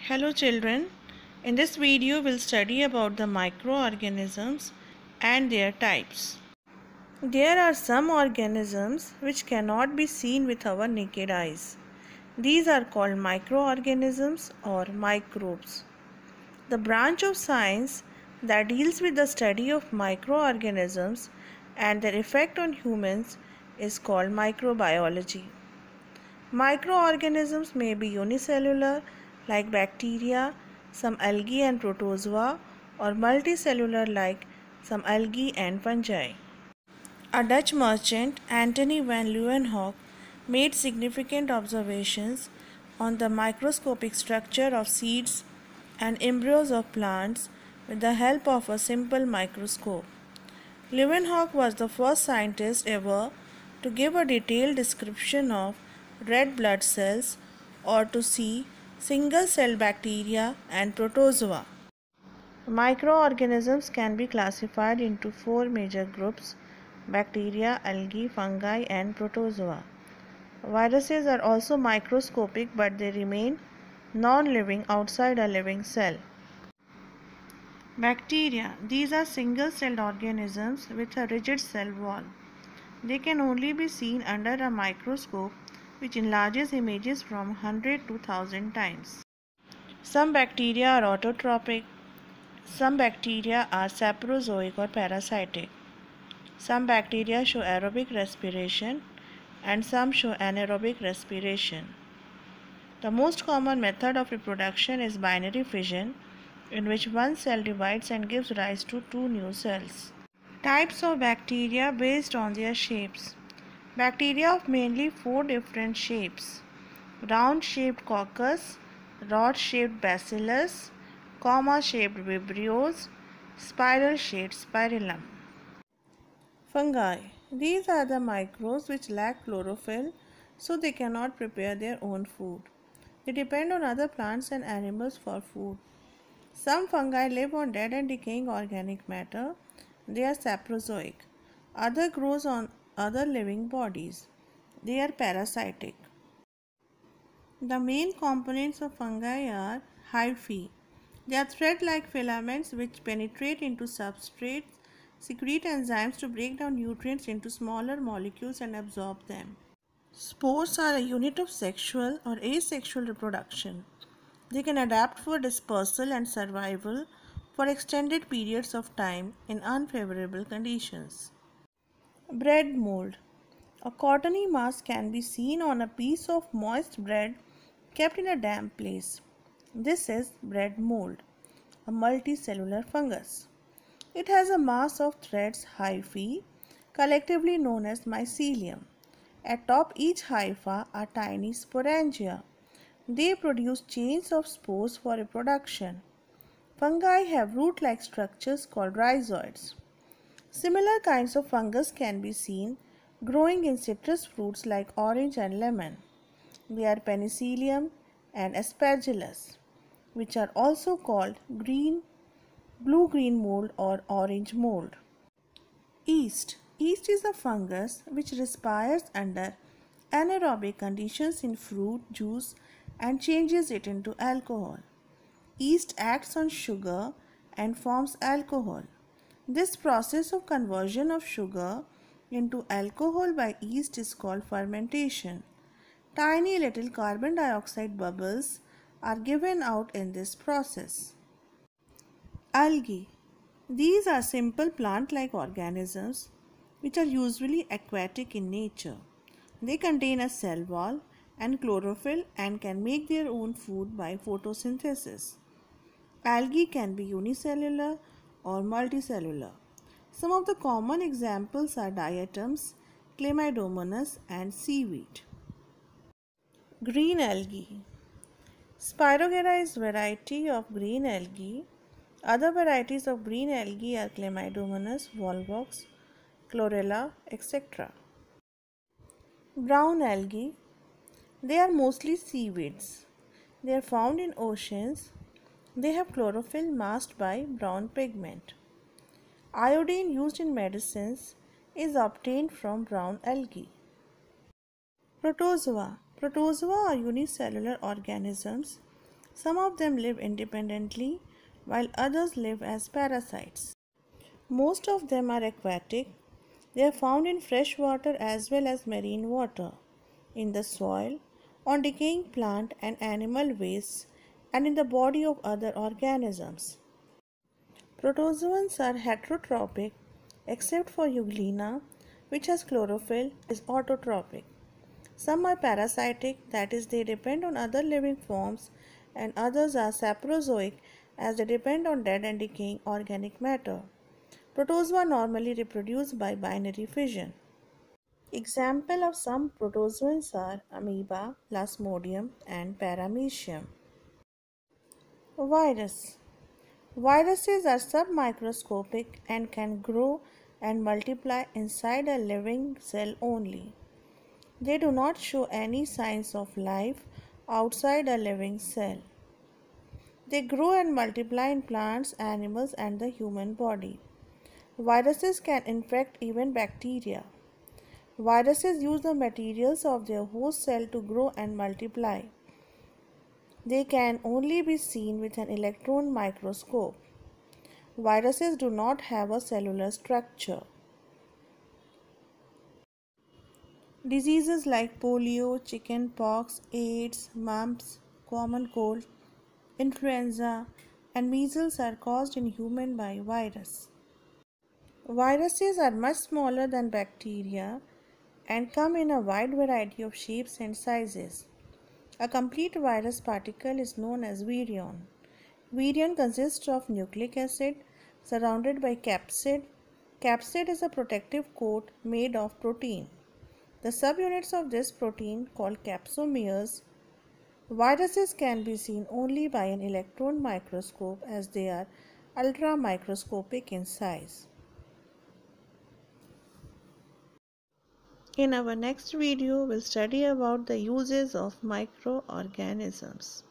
Hello children, in this video we'll study about the microorganisms and their types. There are some organisms which cannot be seen with our naked eyes. These are called microorganisms or microbes. The branch of science that deals with the study of microorganisms and their effect on humans is called microbiology. Microorganisms may be unicellular like bacteria, some algae and protozoa, or multicellular like some algae and fungi. A Dutch merchant, Antony van Leeuwenhoek, made significant observations on the microscopic structure of seeds and embryos of plants with the help of a simple microscope. Leeuwenhoek was the first scientist ever to give a detailed description of red blood cells or to see single-celled bacteria and protozoa. Microorganisms can be classified into four major groups: bacteria, algae, fungi, and protozoa. Viruses are also microscopic, but they remain non-living outside a living cell. Bacteria. These are single-celled organisms with a rigid cell wall. They can only be seen under a microscope which enlarges images from 100 to 1000 times. Some bacteria are autotrophic. Some bacteria are saprozoic or parasitic. Some bacteria show aerobic respiration and some show anaerobic respiration. The most common method of reproduction is binary fission, in which one cell divides and gives rise to two new cells. Types of bacteria based on their shapes. Bacteria of mainly four different shapes: round-shaped coccus, rod-shaped bacillus, comma-shaped vibrios, spiral-shaped spirillum. Fungi. These are the microbes which lack chlorophyll, so they cannot prepare their own food. They depend on other plants and animals for food. Some fungi live on dead and decaying organic matter. They are saprozoic. Other grows on other living bodies. They are parasitic. The main components of fungi are hyphae. They are thread-like filaments which penetrate into substrates, secrete enzymes to break down nutrients into smaller molecules and absorb them. Spores are a unit of sexual or asexual reproduction. They can adapt for dispersal and survival for extended periods of time in unfavorable conditions. Bread mold. A cottony mass can be seen on a piece of moist bread kept in a damp place. This is bread mold, a multicellular fungus. It has a mass of threads, hyphae, collectively known as mycelium. Atop each hypha are tiny sporangia. They produce chains of spores for reproduction. Fungi have root-like structures called rhizoids. Similar kinds of fungus can be seen growing in citrus fruits like orange and lemon. They are penicillium and aspergillus, which are also called blue-green mold or orange mold. Yeast. Yeast is a fungus which respires under anaerobic conditions in fruit juice and changes it into alcohol. Yeast acts on sugar and forms alcohol. This process of conversion of sugar into alcohol by yeast is called fermentation. Tiny little carbon dioxide bubbles are given out in this process. Algae. These are simple plant-like organisms which are usually aquatic in nature. They contain a cell wall and chlorophyll and can make their own food by photosynthesis. Algae can be unicellular or multicellular. Some of the common examples are diatoms, Chlamydomonas, and seaweed. Green algae. Spirogyra is variety of green algae. Other varieties of green algae are Chlamydomonas, Volvox, Chlorella, etc. Brown algae. They are mostly seaweeds. They are found in oceans. They have chlorophyll masked by brown pigment. Iodine used in medicines is obtained from brown algae. Protozoa. Protozoa are unicellular organisms Some of them live independently, while others live as parasites. Most of them are aquatic. They are found in fresh water as well as marine water, in the soil, on decaying plant and animal wastes, and in the body of other organisms. Protozoans are heterotrophic except for Euglena, which has chlorophyll, is autotrophic. Some are parasitic, that is, they depend on other living forms, and others are saprozoic, as they depend on dead and decaying organic matter. Protozoa normally reproduce by binary fission. Examples of some protozoans are amoeba, plasmodium, and paramecium. Virus. Viruses are submicroscopic and can grow and multiply inside a living cell only. They do not show any signs of life outside a living cell. They grow and multiply in plants, animals, and the human body. Viruses can infect even bacteria. Viruses use the materials of their host cell to grow and multiply. They can only be seen with an electron microscope. Viruses do not have a cellular structure. Diseases like polio, chickenpox, AIDS, mumps, common cold, influenza, and measles are caused in humans by virus. Viruses are much smaller than bacteria and come in a wide variety of shapes and sizes. A complete virus particle is known as virion. Virion consists of nucleic acid surrounded by capsid. Capsid is a protective coat made of protein. The subunits of this protein, called capsomeres. Viruses can be seen only by an electron microscope as they are ultramicroscopic in size. In our next video, we'll study about the uses of microorganisms.